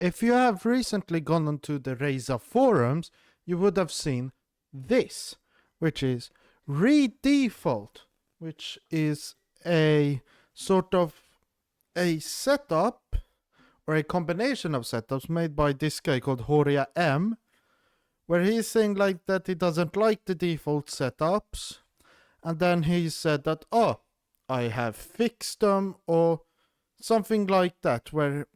if you have recently gone onto the Razer forums, you would have seen this, which is redefault, which is a sort of a setup or a combination of setups made by this guy called Horia M, where he's saying like that he doesn't like the default setups, and then he said that, oh, I have fixed them or something like that, where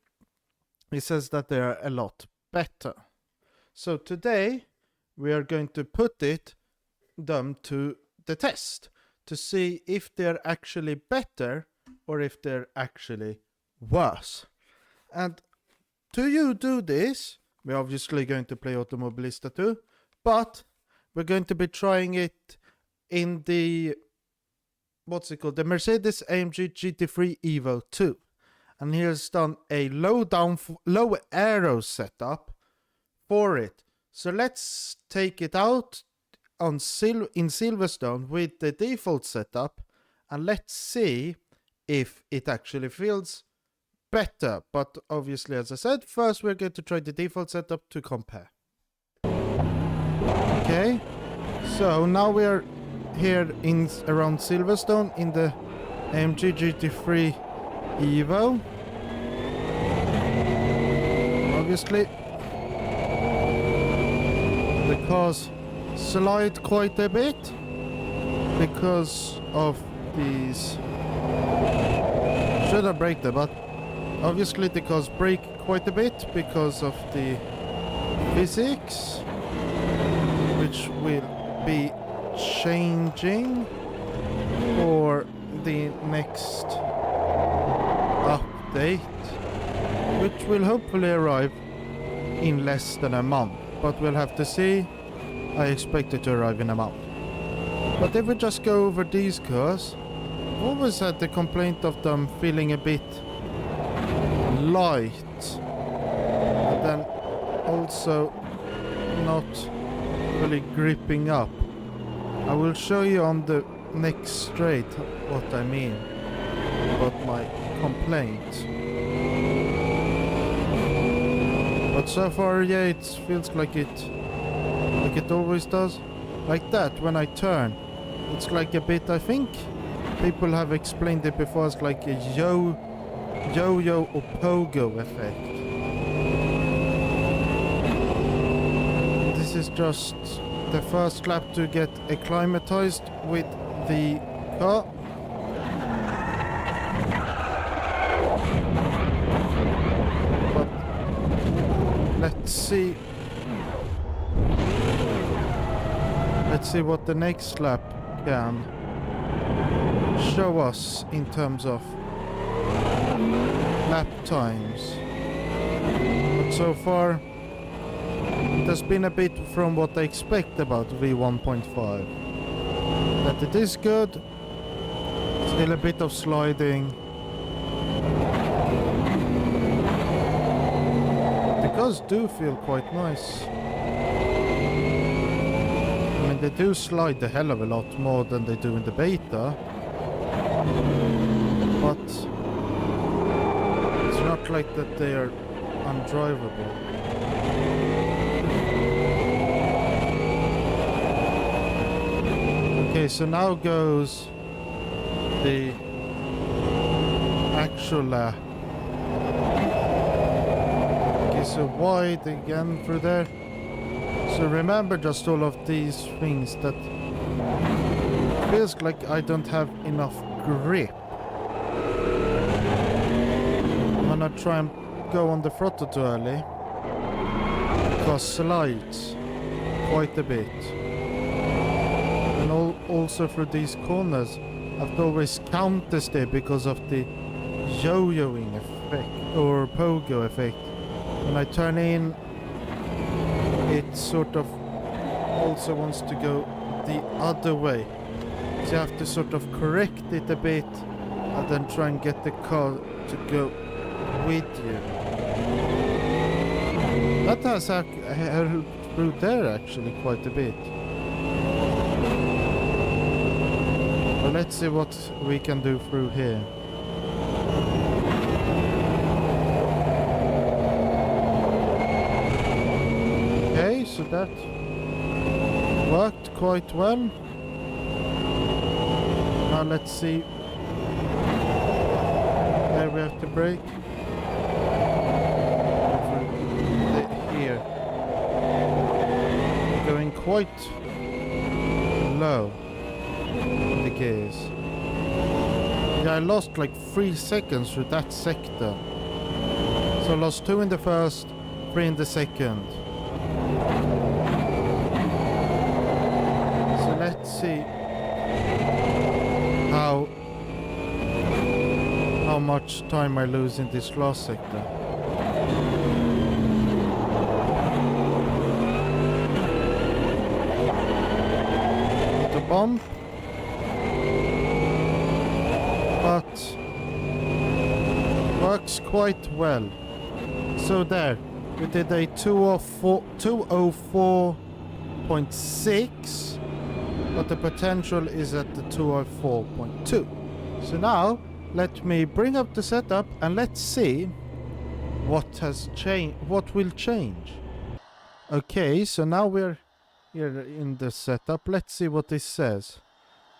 he says that they are a lot better. So today we are going to put them to the test to see if they're actually better or if they're actually worse. And to do this, we're obviously going to play Automobilista 2, but we're going to be trying it in the, the Mercedes AMG GT3 Evo 2. And here's done a low aero setup for it. So let's take it out in Silverstone with the default setup, and let's see if it actually feels better. But obviously, as I said, first we're going to try the default setup to compare. Okay, so now we're here in around Silverstone in the AMG GT3 Evo. Obviously, the cars slide quite a bit because of these. Should have braked them, but obviously the cars brake quite a bit because of the physics, which will be changing for the next update, which will hopefully arrive in less than a month, but we'll have to see. I expect it to arrive in a month. But if we just go over these cars, I've always had the complaint of them feeling a bit light, but then also not really gripping up. I will show you on the next straight what I mean about my complaint. But so far, yeah, it feels like it always does. Like that, when I turn, it's like a bit, I think people have explained it before, it's like a yo-yo or pogo effect. This is just the first lap to get acclimatized with the car. But let's see what the next lap can show us in terms of lap times. But so far it has been a bit from what I expect about V1.5. That it is good, still a bit of sliding. The cars do feel quite nice. I mean, they do slide the hell of a lot more than they do in the beta, but it's not like that they are undrivable. Okay, so now goes the actual lap. Okay, so wide again through there. So remember just all of these things that feels like I don't have enough grip. I'm gonna try and go on the throttle too early, because slides quite a bit. And also through these corners, I have to always counter steer because of the yo-yoing effect or pogo effect. When I turn in, it sort of also wants to go the other way. So you have to sort of correct it a bit and then try and get the car to go with you. That has helped through there actually quite a bit. But let's see what we can do through here. that worked quite well. Now let's see. There we have to brake. Here. Going quite low in the gears. Yeah, I lost like 3 seconds through that sector. So I lost 2 in the first, 3 in the second. So let's see how much time I lose in this last sector. The bump, but works quite well. So there, we did a 204.6, but the potential is at the 204.2. So now, let me bring up the setup and let's see what has changed, what will change. Okay, so now we're here in the setup. Let's see what this says.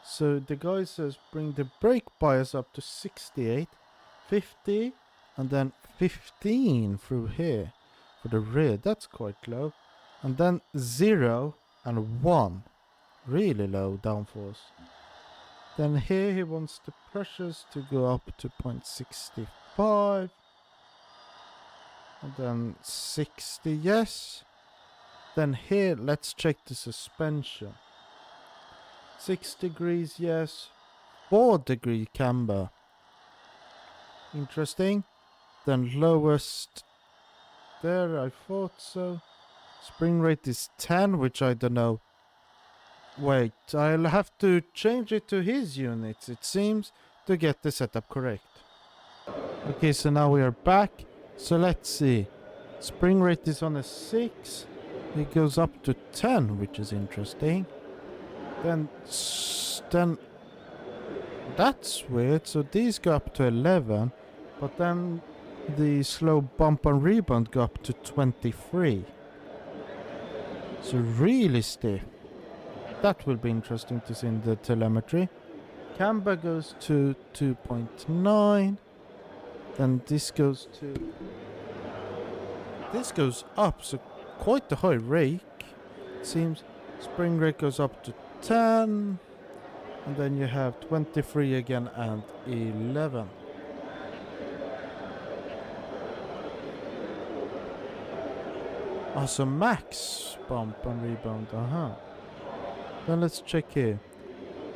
So the guy says bring the brake bias up to 68, 50, and then 15 through here for the rear. That's quite low. And then 0 and 1. Really low downforce. Then here he wants the pressures to go up to 0.65. And then 60, yes. Then here, let's check the suspension. 6 degrees, yes. 4 degree camber. Interesting. Then lowest. There, I thought so. Spring rate is 10, which I don't know. Wait, I'll have to change it to his units, it seems, to get the setup correct. Okay, so now we are back. So let's see. Spring rate is on a 6. It goes up to 10, which is interesting. Then that's weird. So these go up to 11, but then the slow bump and rebound go up to 23. So really stiff. That will be interesting to see in the telemetry. Camber goes to 2.9. Then this goes up, so quite a high rake. It seems spring rate goes up to 10. And then you have 23 again and 11. Oh, so max bump and rebound, Then let's check here.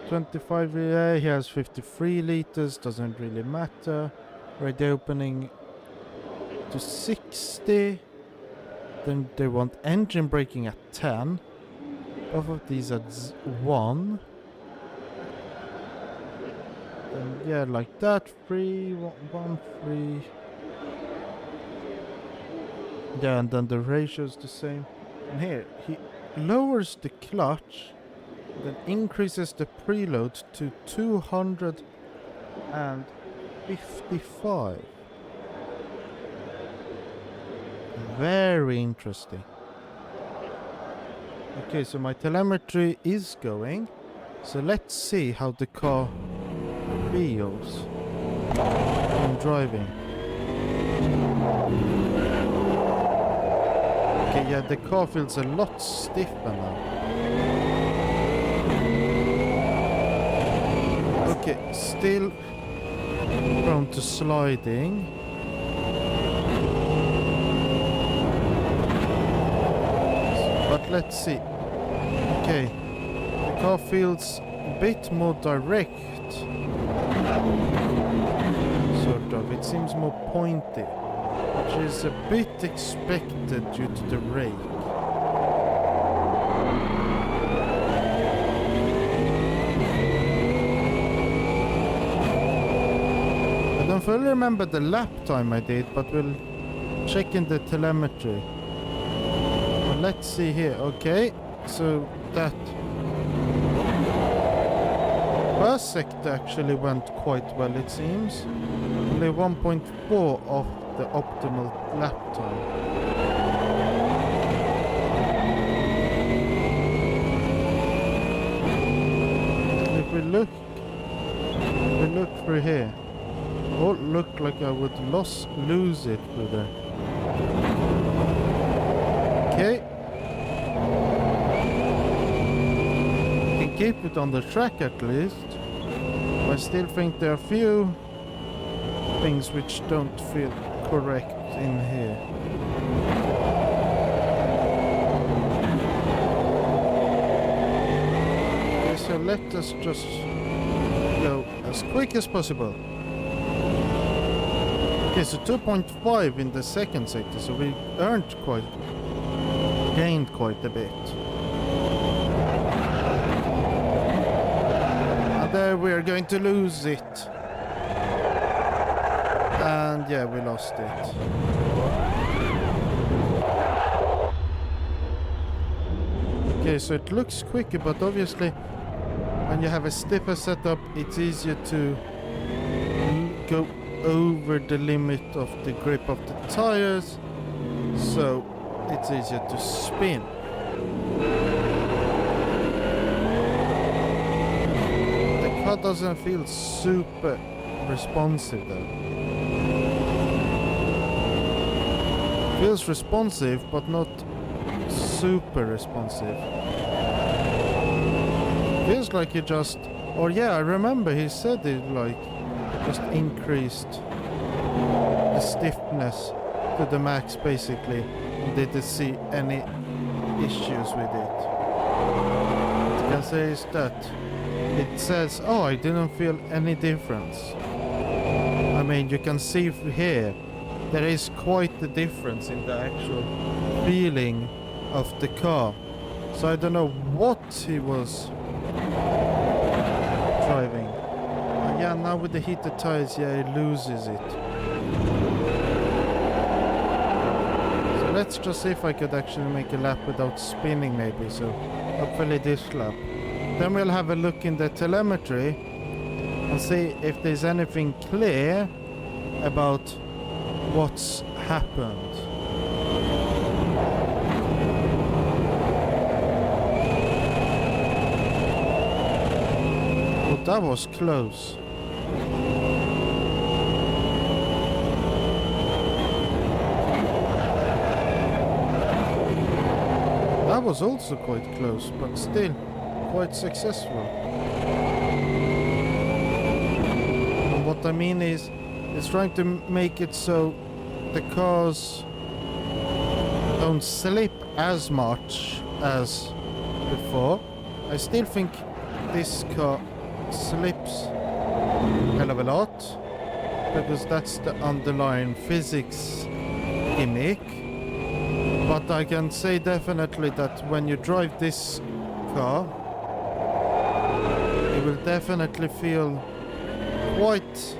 25, yeah, he has 53 liters, doesn't really matter. Radio opening to 60. Then they want engine braking at 10. Both of these at 1. Then yeah, like that. 3, 1, 3. Yeah, and then the ratio is the same. And here, he lowers the clutch. Then increases the preload to 255. Very interesting. Okay, so my telemetry is going. So let's see how the car feels when driving. Okay, yeah, the car feels a lot stiffer now. Okay, still prone to sliding. But let's see. Okay, the car feels a bit more direct. Sort of, it seems more pointy, which is a bit expected due to the rake. I don't fully remember the lap time I did, but we'll check in the telemetry. Well, let's see here. Okay, so that first sector actually went quite well, it seems. Only 1.4 off the optimal lap time. battery here. Oh, looked like I would lose it with it. Okay. Can keep it on the track at least. I still think there are a few things which don't feel correct in here. Okay, so let us just go as quick as possible. Okay, so 2.5 in the second sector, so we gained quite a bit. And there we are going to lose it. And yeah, we lost it. Okay, so it looks quicker, but obviously when you have a stiffer setup, it's easier to go over the limit of the grip of the tires, so it's easier to spin. The car doesn't feel super responsive though. Feels responsive, but not super responsive. Feels like you just... Or yeah, I remember he said it like... just increased the stiffness to the max basically, and didn't see any issues with it. What you can say is that it says, oh, I didn't feel any difference. I mean, you can see here there is quite the difference in the actual feeling of the car. So I don't know what he was driving. Yeah, now with the heated tires, yeah, it loses it. So let's just see if I could actually make a lap without spinning maybe, so hopefully this lap. Then we'll have a look in the telemetry and see if there's anything clear about what's happened. Oh, that was close. That was also quite close, but still quite successful. And what I mean is, it's trying to make it so the cars don't slip as much as before. I still think this car slips a hell of a lot, because that's the underlying physics gimmick. But I can say definitely that when you drive this car, it will definitely feel quite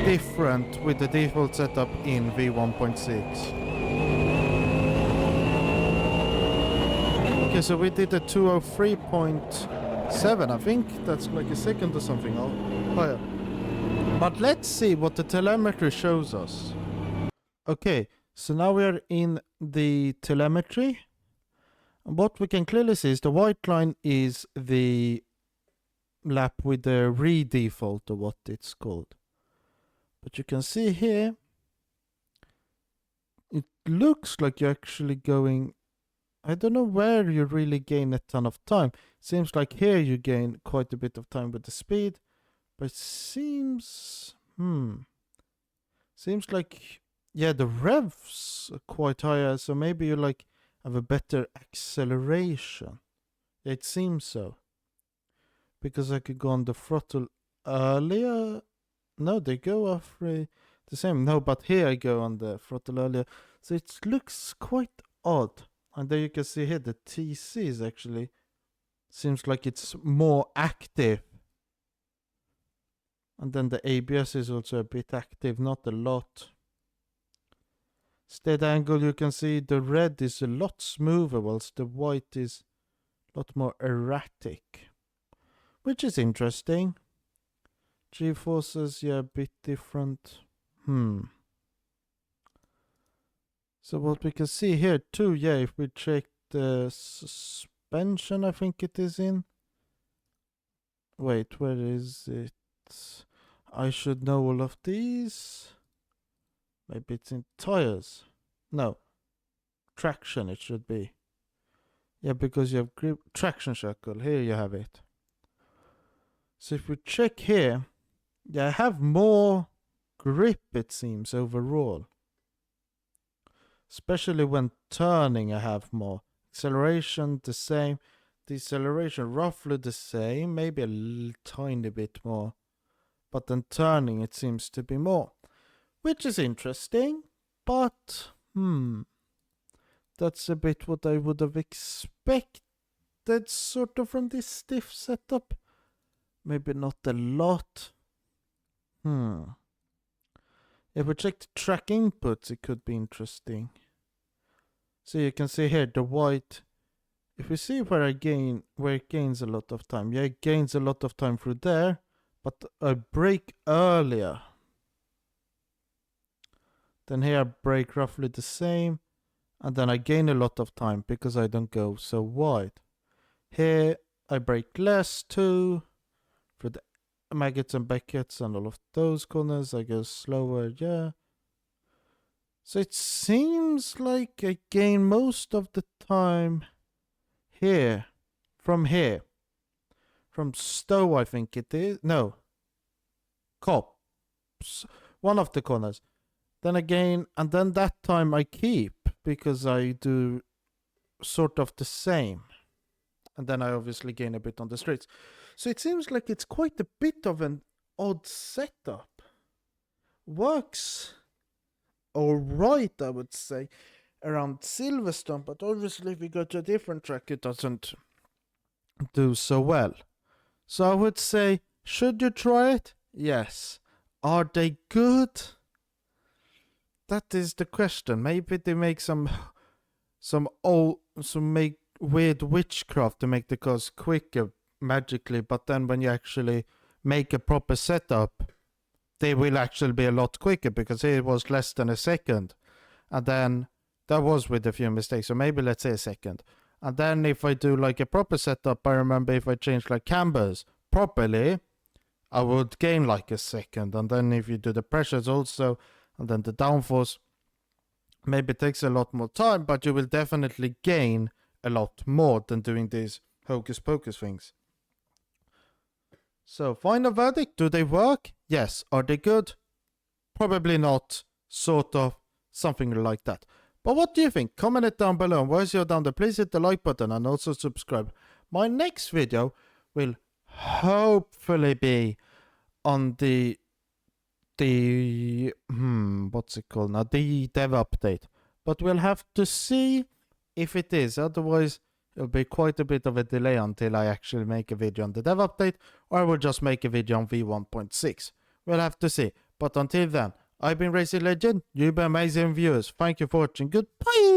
different with the default setup in V1.6. Okay, so we did a 203.7. I think that's like a second or something higher. But let's see what the telemetry shows us. Okay, so now we are in the telemetry. And what we can clearly see is the white line is the lap with the redefault, or what it's called. But you can see here, it looks like you're actually going... I don't know where you really gain a ton of time. Seems like here you gain quite a bit of time with the speed. But it seems... Seems like... Yeah, the revs are quite higher, so maybe you like have a better acceleration. It seems so. Because I could go on the throttle earlier. No, they go off the same. No, but here I go on the throttle earlier. So it looks quite odd. And there you can see here the TC is actually... Seems like it's more active. And then the ABS is also a bit active, not a lot. Steady angle, you can see the red is a lot smoother, whilst the white is a lot more erratic. Which is interesting. GeForces, yeah, a bit different. So what we can see here too, yeah, if we check the suspension, I think it is in. Wait, where is it? I should know all of these. Maybe it's in tires. No. Traction it should be. Yeah, because you have grip traction circle. Here you have it. So if we check here, yeah, I have more grip it seems overall. Especially when turning I have more. Acceleration the same. Deceleration roughly the same. Maybe a tiny bit more. But then turning it seems to be more. Which is interesting. But, that's a bit what I would have expected sort of from this stiff setup. Maybe not a lot. If we check the track inputs, it could be interesting. So you can see here the white. If we see where it gains a lot of time. Yeah, it gains a lot of time through there, but I brake earlier. Then here I brake roughly the same, and then I gain a lot of time because I don't go so wide. Here I brake less too. For the maggots and Beckett's and all of those corners I go slower, yeah. So it seems like I gain most of the time here. From Stowe I think it is. No. Cops. One of the corners. Then again, and then that time I keep because I do sort of the same. And then I obviously gain a bit on the streets. So it seems like it's quite a bit of an odd setup. Works alright, I would say, around Silverstone, but obviously if we go to a different track, it doesn't do so well. So I would say, should you try it? Yes. Are they good? That is the question. Maybe they make some make weird witchcraft to make the cars quicker magically, but then when you actually make a proper setup, they will actually be a lot quicker because it was less than a second. And then that was with a few mistakes, so maybe let's say a second. And then if I do like a proper setup, I remember if I change like cambers properly, I would gain like a second. And then if you do the pressures also, and then the downforce, maybe it takes a lot more time, but you will definitely gain a lot more than doing these hocus pocus things. So, final verdict, do they work? Yes. Are they good? Probably not. Sort of. Something like that. But what do you think? Comment it down below. And once you're down there, please hit the like button and also subscribe. My next video will hopefully be on the what's it called now? The dev update. But we'll have to see if it is. Otherwise, it'll be quite a bit of a delay until I actually make a video on the dev update, or I will just make a video on V1.6. We'll have to see. But until then, I've been Racing Legend. You've been amazing viewers. Thank you for watching. Goodbye.